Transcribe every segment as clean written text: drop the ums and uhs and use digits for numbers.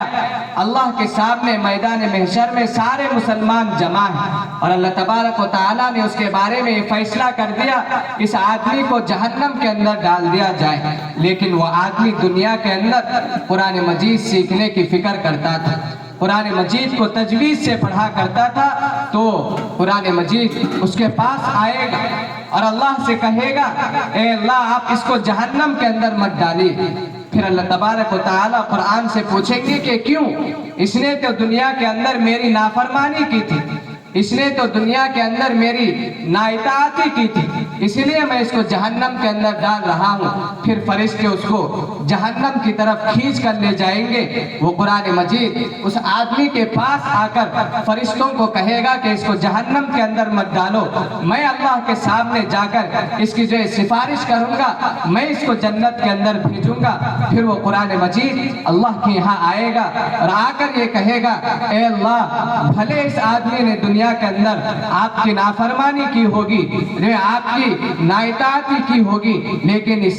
اللہ کے سامنے میدان محشر میں سارے مسلمان جمع ہیں اور اللہ تبارک و تعالیٰ نے اس کے بارے میں فیصلہ کر دیا اس آدمی کو جہنم کے اندر ڈال دیا جائے، لیکن وہ آدمی دنیا کے اندر قرآن مجید سیکھنے کی فکر کرتا تھا، قرآن مجید کو تجوید سے پڑھا کرتا تھا، تو قرآن مجید اس کے پاس آئے گا اور اللہ سے کہے گا اے اللہ آپ اس کو جہنم کے اندر مت ڈالیے۔ پھر اللہ تبارک و تعالیٰ قرآن سے پوچھیں گے کہ کیوں؟ اس نے تو دنیا کے اندر میری نافرمانی کی تھی، اس نے تو دنیا کے اندر میری نااطاعتی کی تھی، اس لیے میں اس کو جہنم کے اندر ڈال رہا ہوں۔ پھر فرشتے اس کو جہنم کی طرف کھینچ کر لے جائیں گے۔ وہ قرآن مجید اس آدمی کے پاس آ کر فرشتوں کو کہے گا کہ اس کو جہنم کے اندر مت ڈالو، میں اللہ کے سامنے جا کر اس کی جو سفارش کروں گا، میں اس کو جنت کے اندر بھیجوں گا۔ پھر وہ قرآن مجید اللہ کے یہاں آئے گا اور آ کر یہ کہے گا اے اللہ بھلے اس آدمی نے دنیا کے اندر آپ کی نافرمانی کی ہوگی، آپ کی نااطاعتی کی ہوگی، لیکن اس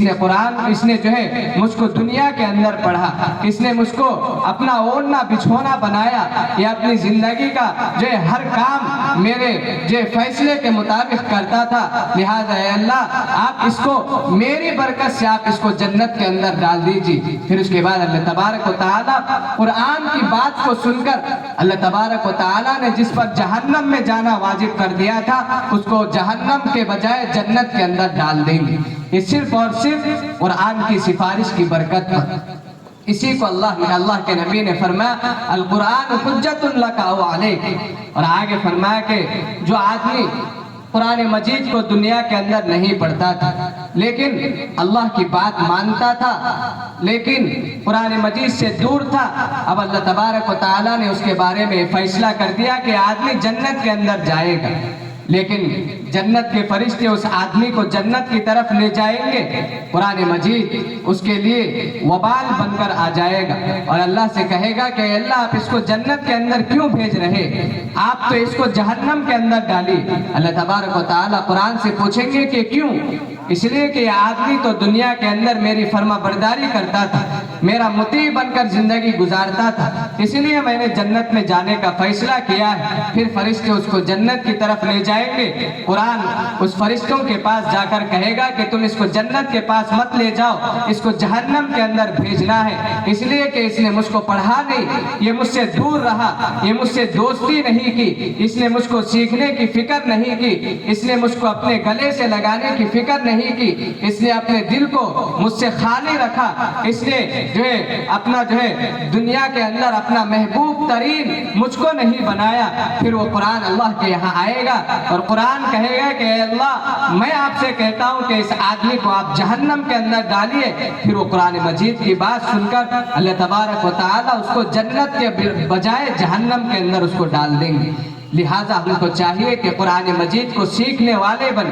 نے جو ہے مجھ کو دنیا کے اندر پڑھا، اس نے مجھ کو اپنا اوڑھنا بچھونا بنایا، یہ اپنی زندگی کا جو ہے ہر کام میرے جو فیصلے کے مطابق کرتا تھا، لہذا اے اللہ آپ اس کو میری برکت سے آپ اس کو جنت کے اندر ڈال دیجیے۔ پھر اس کے بعد اللہ تبارک و تعالیٰ قرآن کی بات کو سن کر اللہ تبارک و تعالیٰ نے جس پر جہنم میں جانا واجب کر دیا تھا اس کو جہنم کے بجائے جنت کے اندر ڈال دیں گے، یہ صرف اور صرف قرآن کی سفارش کی برکت پر۔ اسی کو اللہ کے نبی نے فرمایا القرآن حجت لک او علیک، اور آگے فرمایا کہ جو آدمی قرآن مجید کو دنیا کے اندر نہیں پڑھتا تھا لیکن اللہ کی بات مانتا تھا لیکن قرآن مجید سے دور تھا، اب اللہ تبارک و تعالیٰ نے اس کے بارے میں فیصلہ کر دیا کہ آدمی جنت کے اندر جائے گا، لیکن جنت کے فرشتے اس آدمی کو جنت کی طرف لے جائیں گے، قرآن مجید اس کے لیے وبال بن کر آ جائے گا اور اللہ سے کہے گا کہ اللہ آپ اس کو جنت کے اندر کیوں بھیج رہے، آپ تو اس کو جہنم کے اندر ڈالی۔ اللہ تبارک و تعالیٰ قرآن سے پوچھیں گے کہ کیوں؟ اس لیے کہ یہ آدمی تو دنیا کے اندر میری فرما برداری کرتا تھا، میرا مطیع بن کر زندگی گزارتا تھا، اس لیے میں نے جنت میں جانے کا فیصلہ کیا ہے۔ پھر فرشتے اس کو جنت کی طرف لے جائیں گے، قرآن اس فرشتوں کے پاس جا کر کہے گا کہ تم اس کو جنت کے پاس مت لے جاؤ، اس کو جہنم کے اندر بھیجنا ہے، اس لیے کہ اس نے مجھ کو پڑھا نہیں، یہ مجھ سے دور رہا، یہ مجھ سے دوستی نہیں کی، اس نے مجھ کو سیکھنے کی فکر نہیں کی، اس نے مجھ کو اپنے گلے سے لگانے کی فکر نہیں کی، اس نے اپنے دل کو مجھ سے خالی رکھا، اس نے جو ہے اپنا جو ہے دنیا کے اندر اپنا محبوب ترین مجھ کو نہیں بنایا۔ پھر وہ قرآن اللہ کے یہاں آئے گا اور قرآن کہے گا کہ اے اللہ میں آپ سے کہتا ہوں کہ اس آدمی کو آپ جہنم کے اندر ڈالیے۔ پھر وہ قرآن مجید کی بات سن کر اللہ تبارک و تعالیٰ اس کو جنت کے بجائے جہنم کے اندر اس کو ڈال دیں گے۔ لہٰذا ہم کو چاہیے کہ قرآن مجید کو سیکھنے والے بن،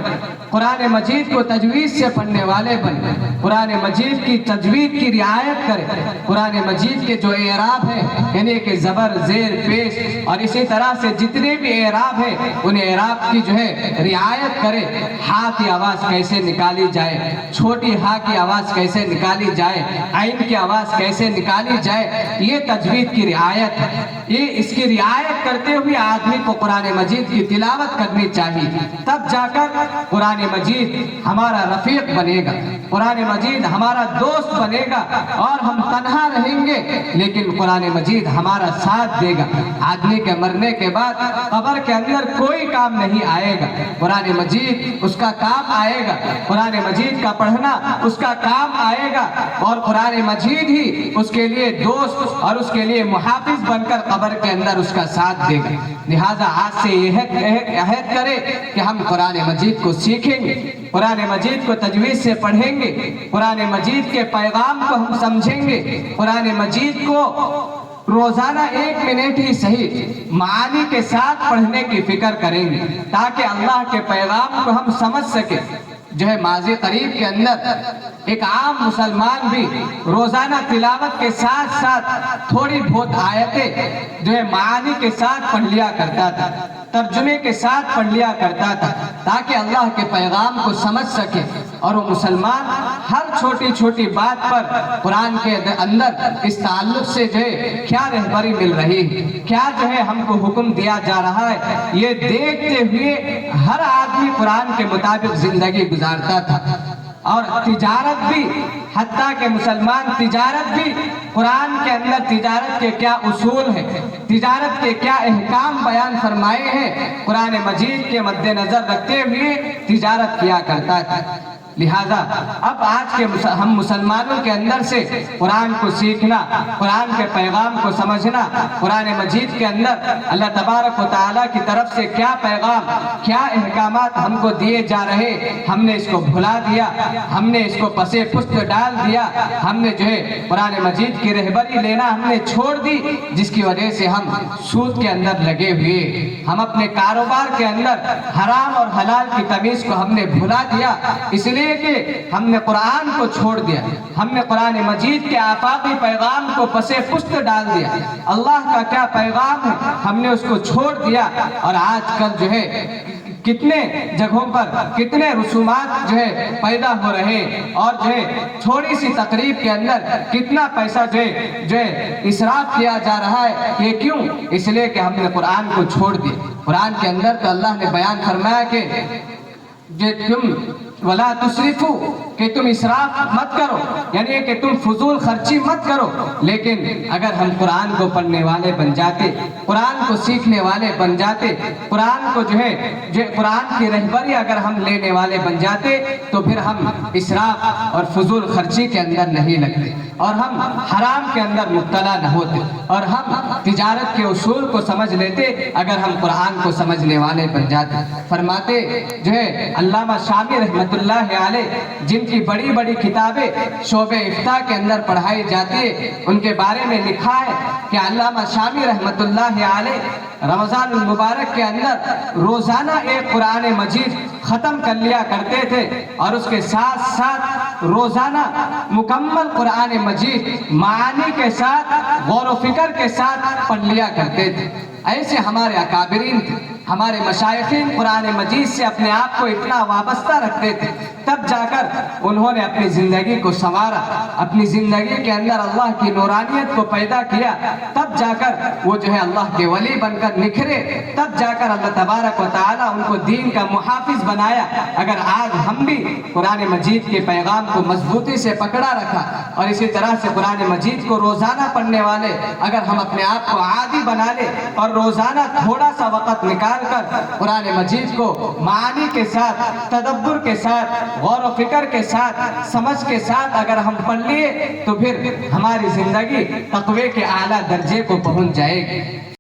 قرآن مجید کو تجوید سے پڑھنے والے بن، قرآن مجید کی تجوید کی رعایت کرے، قرآن مجید کے جو اعراب ہیں یعنی کہ زبر زیر پیش اور اسی طرح سے جتنے بھی اعراب ہیں ان اعراب کی جو ہے رعایت کرے، ہا کی آواز کیسے نکالی جائے، چھوٹی ہا کی آواز کیسے نکالی جائے، عین کی آواز کیسے نکالی جائے، یہ تجوید کی رعایت ہے۔ یہ اس کی رعایت کرتے ہوئے آدمی کو قرآن مجید کی تلاوت کرنی چاہیے، تب جا کر قرآن مجید ہمارا رفیق بنے گا، قرآن مجید ہمارا دوست بنے گا اور ہم تنہا رہیں گے لیکن قرآن مجید ہمارا ساتھ دے گا۔ آدمی کے مرنے کے بعد قبر کے اندر کوئی کام نہیں آئے گا، قرآن مجید اس کا کام آئے گا، قرآن مجید کا پڑھنا اس کا کام آئے گا اور قرآن مجید ہی اس کے لیے دوست اور اس کے لیے محافظ بن کر قبر کے اندر اس کا ساتھ دے گا۔ لہٰذا آج سے یہ عہد کرے کہ ہم قرآن مجید کو سیکھیں گے، قرآن مجید کو تجوید سے پڑھیں گے، قرآن مجید کے پیغام کو ہم سمجھیں گے، قرآن مجید کو روزانہ 1 منٹ ہی صحیح معانی کے ساتھ پڑھنے کی فکر کریں گے تاکہ اللہ کے پیغام کو ہم سمجھ سکیں۔ جو ہے ماضی قریب کے اندر ایک عام مسلمان بھی روزانہ تلاوت کے ساتھ ساتھ تھوڑی بہت آیتیں جو ہے معانی کے ساتھ پڑھ لیا کرتا تھا، ترجمے کے ساتھ پڑھ لیا کرتا تھا تاکہ اللہ کے پیغام کو سمجھ سکے اور وہ مسلمان ہر چھوٹی چھوٹی بات پر قرآن کے اندر اس تعلق سے جو ہے کیا رہبری مل رہی ہے، کیا جو ہے ہم کو حکم دیا جا رہا ہے، یہ دیکھتے ہوئے ہر آدمی قرآن کے مطابق زندگی گزارتا تھا۔ اور تجارت بھی، حتیٰ کہ مسلمان تجارت بھی قرآن کے اندر تجارت کے کیا اصول ہیں، تجارت کے کیا احکام بیان فرمائے ہیں، قرآن مجید کے مد نظر رکھتے ہوئے تجارت کیا کرتا تھا۔ لہذا اب آج کے ہم مسلمانوں کے اندر سے قرآن کو سیکھنا، قرآن کے پیغام کو سمجھنا، قرآن مجید کے اندر اللہ تبارک و تعالیٰ کی طرف سے کیا پیغام، کیا احکامات ہم کو دیے جا رہے، ہم نے اس کو بھلا دیا، ہم نے اس کو پسے پشت ڈال دیا، ہم نے جو ہے قرآن مجید کی رہبری لینا ہم نے چھوڑ دی، جس کی وجہ سے ہم سود کے اندر لگے ہوئے، ہم اپنے کاروبار کے اندر حرام اور حلال کی تمیز کو ہم نے بھلا دیا، اس لیے کہ ہم نے قرآن کو چھوڑ دیا، ہم نے قرآن مجید کے آفاقی پیغام کو پسے پشت ڈال دیا، اللہ کا کیا پیغام ہے ہم نے اس کو چھوڑ دیا۔ اور آج کل جو ہے کتنے جگہوں پر کتنے رسومات جو ہے پیدا ہو رہے، اور جو ہے تھوڑی سی تقریب کے اندر کتنا پیسہ جو ہے اسراف کیا جا رہا ہے، یہ کیوں؟ اس لیے کہ ہم نے قرآن کو چھوڑ دیا۔ قرآن کے اندر تو اللہ نے بیان فرمایا کہ تم ولا تسرفو، کہ تم اسراف مت کرو، یعنی کہ تم فضول خرچی مت کرو۔ لیکن اگر ہم قرآن کو پڑھنے والے بن جاتے، قرآن کو سیکھنے والے بن جاتے، قرآن کو جو ہے قرآن کی رہبری اگر ہم لینے والے بن جاتے، تو پھر ہم اسراف اور فضول خرچی کے اندر نہیں لگتے، اور ہم حرام کے اندر مبتلا نہ ہوتے، اور ہم تجارت کے اصول کو سمجھ لیتے اگر ہم قرآن کو سمجھنے والے بن جاتے۔ فرماتے جو ہے علامہ شامی رحمۃ اللہ علیہ، جن کی بڑی بڑی کتابیں شعبہ افتاء کے اندر پڑھائی جاتی ہے، ان کے بارے میں لکھا ہے کہ علامہ شامی رحمۃ اللہ علیہ رمضان المبارک کے اندر روزانہ ایک قرآن مجید ختم کر لیا کرتے تھے، اور اس کے ساتھ ساتھ روزانہ مکمل قرآن مجید معانی کے ساتھ غور و فکر کے ساتھ پڑھ لیا کرتے تھے۔ ایسے ہمارے اکابرین تھے، ہمارے مشائخین قرآن مجید سے اپنے آپ کو اتنا وابستہ رکھتے تھے، تب جا کر انہوں نے اپنی زندگی کو سنوارا، اپنی زندگی کے اندر اللہ کی نورانیت کو پیدا کیا، تب جا کر وہ جو ہے اللہ کے ولی بن کر نکھرے، تب جا کر اللہ تبارک و تعالیٰ ان کو دین کا محافظ بنایا۔ اگر آج ہم بھی قرآن مجید کے پیغام کو مضبوطی سے پکڑا رکھا، اور اسی طرح سے قرآن مجید کو روزانہ پڑھنے والے اگر ہم اپنے آپ کو عادی بنا لے، اور روزانہ تھوڑا سا وقت نکال کر قرآن مجید کو معانی کے ساتھ، تدبر کے ساتھ، غور و فکر کے ساتھ، سمجھ کے ساتھ اگر ہم پڑھ لیے، تو پھر ہماری زندگی تقوی کے اعلیٰ درجے کو پہنچ جائے گی۔